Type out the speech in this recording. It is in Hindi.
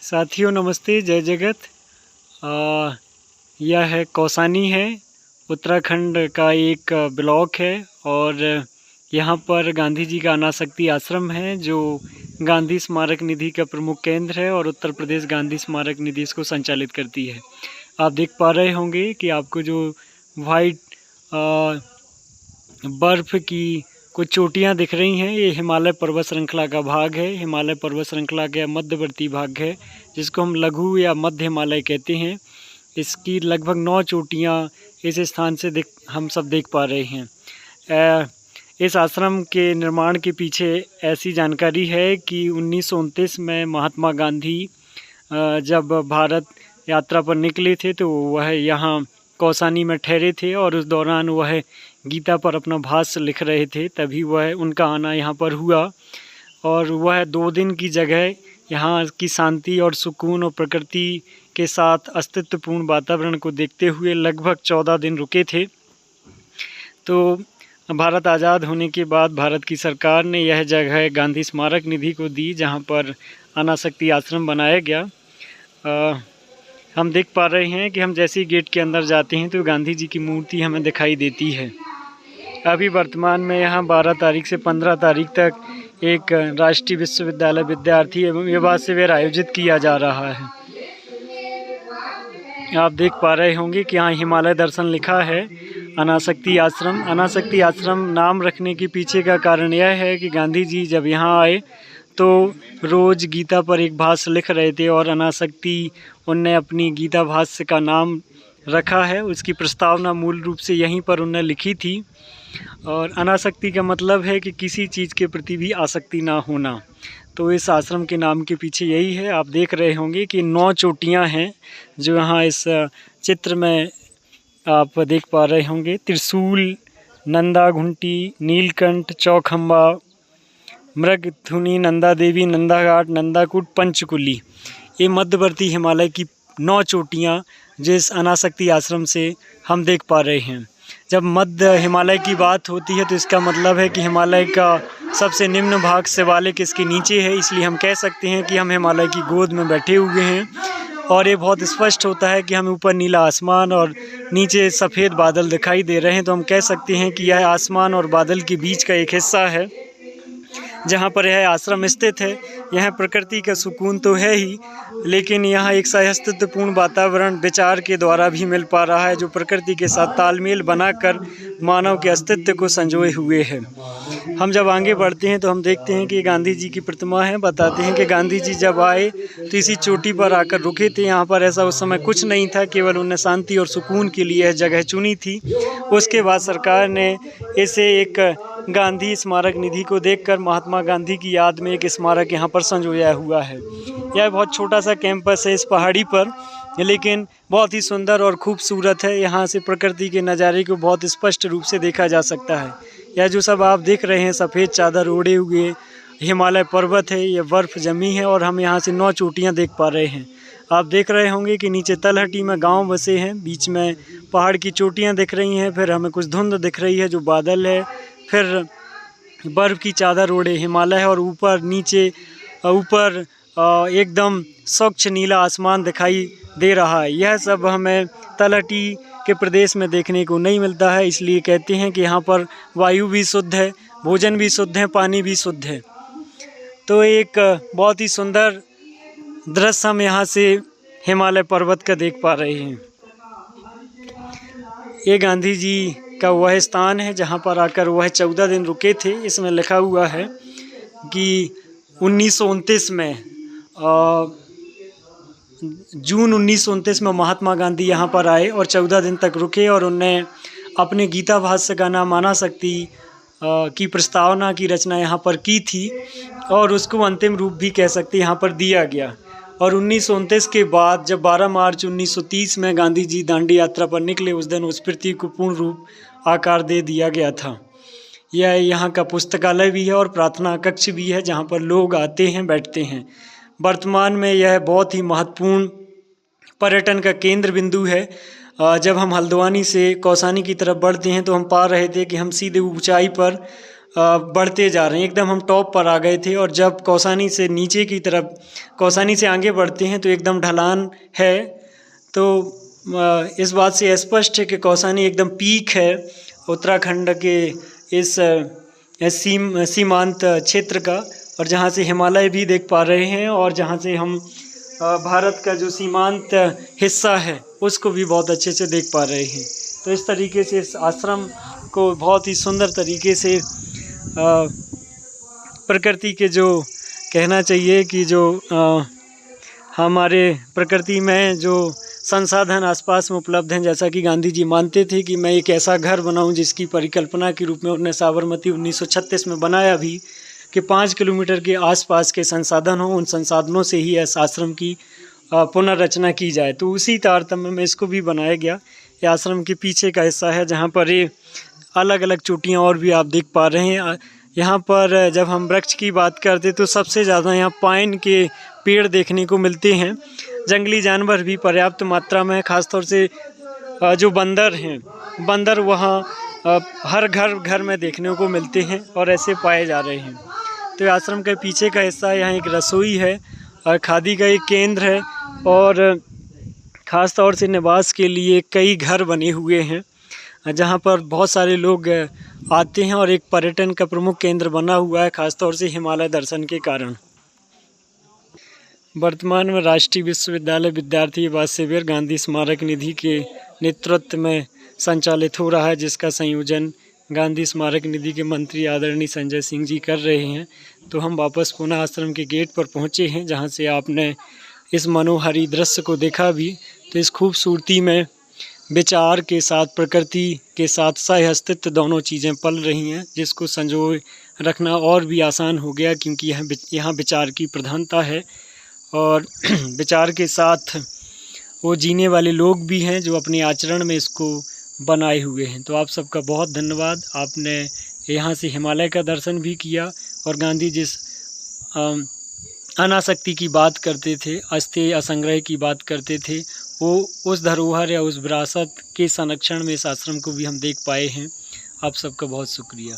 साथियों नमस्ते, जय जगत। यह है कौसानी है, उत्तराखंड का एक ब्लॉक है और यहाँ पर गांधी जी का अनासक्ति आश्रम है जो गांधी स्मारक निधि का प्रमुख केंद्र है और उत्तर प्रदेश गांधी स्मारक निधि इसको संचालित करती है। आप देख पा रहे होंगे कि आपको जो वाइट बर्फ़ की कुछ चोटियां दिख रही हैं, ये हिमालय पर्वत श्रृंखला का भाग है। हिमालय पर्वत श्रृंखला का मध्यवर्ती भाग है जिसको हम लघु या मध्य हिमालय कहते हैं। इसकी लगभग 9 चोटियां इस स्थान से हम सब देख पा रहे हैं। इस आश्रम के निर्माण के पीछे ऐसी जानकारी है कि 1929 में महात्मा गांधी जब भारत यात्रा पर निकले थे तो वह यहाँ कौसानी में ठहरे थे और उस दौरान वह गीता पर अपना भाष्य लिख रहे थे, तभी वह उनका आना यहाँ पर हुआ। और वह 2 दिन की जगह यहाँ की शांति और सुकून और प्रकृति के साथ अस्तित्वपूर्ण वातावरण को देखते हुए लगभग 14 दिन रुके थे। तो भारत आज़ाद होने के बाद भारत की सरकार ने यह जगह गांधी स्मारक निधि को दी जहाँ पर अनासक्ति आश्रम बनाया गया। हम देख पा रहे हैं कि हम जैसे ही गेट के अंदर जाते हैं तो गांधी जी की मूर्ति हमें दिखाई देती है। अभी वर्तमान में यहाँ 12 तारीख से 15 तारीख तक एक राष्ट्रीय विश्वविद्यालय विद्यार्थी एवं युवा शिविर आयोजित किया जा रहा है। आप देख पा रहे होंगे कि यहाँ हिमालय दर्शन लिखा है, अनासक्ति आश्रम। अनासक्ति आश्रम नाम रखने के पीछे का कारण यह है कि गांधी जी जब यहाँ आए तो रोज़ गीता पर एक भाष्य लिख रहे थे और अनासक्ति उनने अपनी गीता भाष्य का नाम रखा है। उसकी प्रस्तावना मूल रूप से यहीं पर उनने लिखी थी और अनासक्ति का मतलब है कि किसी चीज़ के प्रति भी आसक्ति ना होना। तो इस आश्रम के नाम के पीछे यही है। आप देख रहे होंगे कि 9 चोटियां हैं जो यहाँ इस चित्र में आप देख पा रहे होंगे। त्रिशूल, नंदा घुंटी, नीलकंठ, चौखंबा, मृगधुनी, नंदा देवी, नंदा घाट, नंदाकूट, पंचकुली, ये मध्यवर्ती हिमालय की 9 चोटियां जिस अनासक्ति आश्रम से हम देख पा रहे हैं। जब मध्य हिमालय की बात होती है तो इसका मतलब है कि हिमालय का सबसे निम्न भाग शिवालिक इसके नीचे है, इसलिए हम कह सकते हैं कि हम हिमालय की गोद में बैठे हुए हैं। और ये बहुत स्पष्ट होता है कि हमें ऊपर नीला आसमान और नीचे सफ़ेद बादल दिखाई दे रहे हैं, तो हम कह सकते हैं कि यह आसमान और बादल के बीच का एक हिस्सा है जहाँ पर यह आश्रम स्थित है। यह प्रकृति का सुकून तो है ही, लेकिन यहाँ एक सहअस्तित्वपूर्ण वातावरण विचार के द्वारा भी मिल पा रहा है जो प्रकृति के साथ तालमेल बनाकर मानव के अस्तित्व को संजोए हुए है। हम जब आगे बढ़ते हैं तो हम देखते हैं कि गांधी जी की प्रतिमा है। बताते हैं कि गांधी जी जब आए तो इसी चोटी पर आकर रुके थे। यहाँ पर ऐसा उस समय कुछ नहीं था, केवल उन्हें शांति और सुकून के लिए यह जगह चुनी थी। उसके बाद सरकार ने इसे एक गांधी स्मारक निधि को देखकर महात्मा गांधी की याद में एक स्मारक यहाँ पर संजोया हुआ है। यह बहुत छोटा सा कैंपस है इस पहाड़ी पर, लेकिन बहुत ही सुंदर और खूबसूरत है। यहाँ से प्रकृति के नज़ारे को बहुत स्पष्ट रूप से देखा जा सकता है। यह जो सब आप देख रहे हैं सफ़ेद चादर ओढ़े हुए हिमालय पर्वत है, यह बर्फ़ जमी है और हम यहाँ से 9 चोटियाँ देख पा रहे हैं। आप देख रहे होंगे कि नीचे तलहटी में गांव बसे हैं, बीच में पहाड़ की चोटियाँ दिख रही हैं, फिर हमें कुछ धुंध दिख रही है जो बादल है, फिर बर्फ़ की चादर ओढ़े हिमालय है और ऊपर एकदम स्वच्छ नीला आसमान दिखाई दे रहा है। यह सब हमें तलहटी के प्रदेश में देखने को नहीं मिलता है, इसलिए कहते हैं कि यहाँ पर वायु भी शुद्ध है, भोजन भी शुद्ध है, पानी भी शुद्ध है। तो एक बहुत ही सुंदर दृश्य हम यहाँ से हिमालय पर्वत का देख पा रहे हैं। ये गांधी जी का वह स्थान है जहाँ पर आकर वह 14 दिन रुके थे। इसमें लिखा हुआ है कि 1929 में जून 1929 में महात्मा गांधी यहाँ पर आए और 14 दिन तक रुके और उनने अपने गीता भाष्य का नाम अनासक्ति की प्रस्तावना की रचना यहाँ पर की थी और उसको अंतिम रूप भी कह सकते यहाँ पर दिया गया। और 1929 के बाद जब 12 मार्च 1930 में गांधी जी दांडी यात्रा पर निकले, उस दिन उस पृथ्वी को पूर्ण रूप आकार दे दिया गया था। यह यहाँ का पुस्तकालय भी है और प्रार्थना कक्ष भी है जहाँ पर लोग आते हैं, बैठते हैं। वर्तमान में यह बहुत ही महत्वपूर्ण पर्यटन का केंद्र बिंदु है। जब हम हल्द्वानी से कौसानी की तरफ बढ़ते हैं तो हम पा रहे थे कि हम सीधे ऊंचाई पर बढ़ते जा रहे हैं। एकदम हम टॉप पर आ गए थे और जब कौसानी से नीचे की तरफ, कौसानी से आगे बढ़ते हैं तो एकदम ढलान है। तो इस बात से स्पष्ट है कि कौसानी एकदम पीक है उत्तराखंड के इस सीमांत क्षेत्र का, और जहाँ से हिमालय भी देख पा रहे हैं और जहाँ से हम भारत का जो सीमांत हिस्सा है उसको भी बहुत अच्छे से देख पा रहे हैं। तो इस तरीके से इस आश्रम को बहुत ही सुंदर तरीके से प्रकृति के जो कहना चाहिए कि जो हमारे प्रकृति में जो संसाधन आसपास में उपलब्ध हैं, जैसा कि गांधी जी मानते थे कि मैं एक ऐसा घर बनाऊं जिसकी परिकल्पना के रूप में उन्होंने साबरमती 1936 में बनाया भी, कि 5 किलोमीटर के आसपास के संसाधन हों, उन संसाधनों से ही इस आश्रम की पुनर्रचना की जाए। तो उसी तारतम्य में इसको भी बनाया गया। ये आश्रम के पीछे का हिस्सा है जहाँ पर ये अलग अलग चोटियाँ और भी आप देख पा रहे हैं। यहाँ पर जब हम वृक्ष की बात करते तो सबसे ज़्यादा यहाँ पाइन के पेड़ देखने को मिलते हैं। जंगली जानवर भी पर्याप्त मात्रा में, ख़ासतौर से जो बंदर हैं, बंदर वहाँ हर घर में देखने को मिलते हैं और ऐसे पाए जा रहे हैं। तो आश्रम के पीछे का हिस्सा, यहाँ एक रसोई है और खादी का एक केंद्र है, और ख़ास तौर से निवास के लिए कई घर बने हुए हैं जहाँ पर बहुत सारे लोग आते हैं और एक पर्यटन का प्रमुख केंद्र बना हुआ है, ख़ासतौर से हिमालय दर्शन के कारण। वर्तमान में राष्ट्रीय विश्वविद्यालय विद्यार्थी आवास शिविर गांधी स्मारक निधि के नेतृत्व में संचालित हो रहा है, जिसका संयोजन गांधी स्मारक निधि के मंत्री आदरणीय संजय सिंह जी कर रहे हैं। तो हम वापस पुनः आश्रम के गेट पर पहुंचे हैं, जहां से आपने इस मनोहारी दृश्य को देखा भी। तो इस खूबसूरती में विचार के साथ, प्रकृति के साथ सह अस्तित्व दोनों चीज़ें पल रही हैं, जिसको संजोए रखना और भी आसान हो गया, क्योंकि यहाँ विचार की प्रधानता है और विचार के साथ वो जीने वाले लोग भी हैं जो अपने आचरण में इसको बनाए हुए हैं। तो आप सबका बहुत धन्यवाद। आपने यहाँ से हिमालय का दर्शन भी किया और गांधी जिस अनासक्ति की बात करते थे, अस्तेय असंग्रह की बात करते थे, वो उस धरोहर या उस विरासत के संरक्षण में इस आश्रम को भी हम देख पाए हैं। आप सबका बहुत शुक्रिया।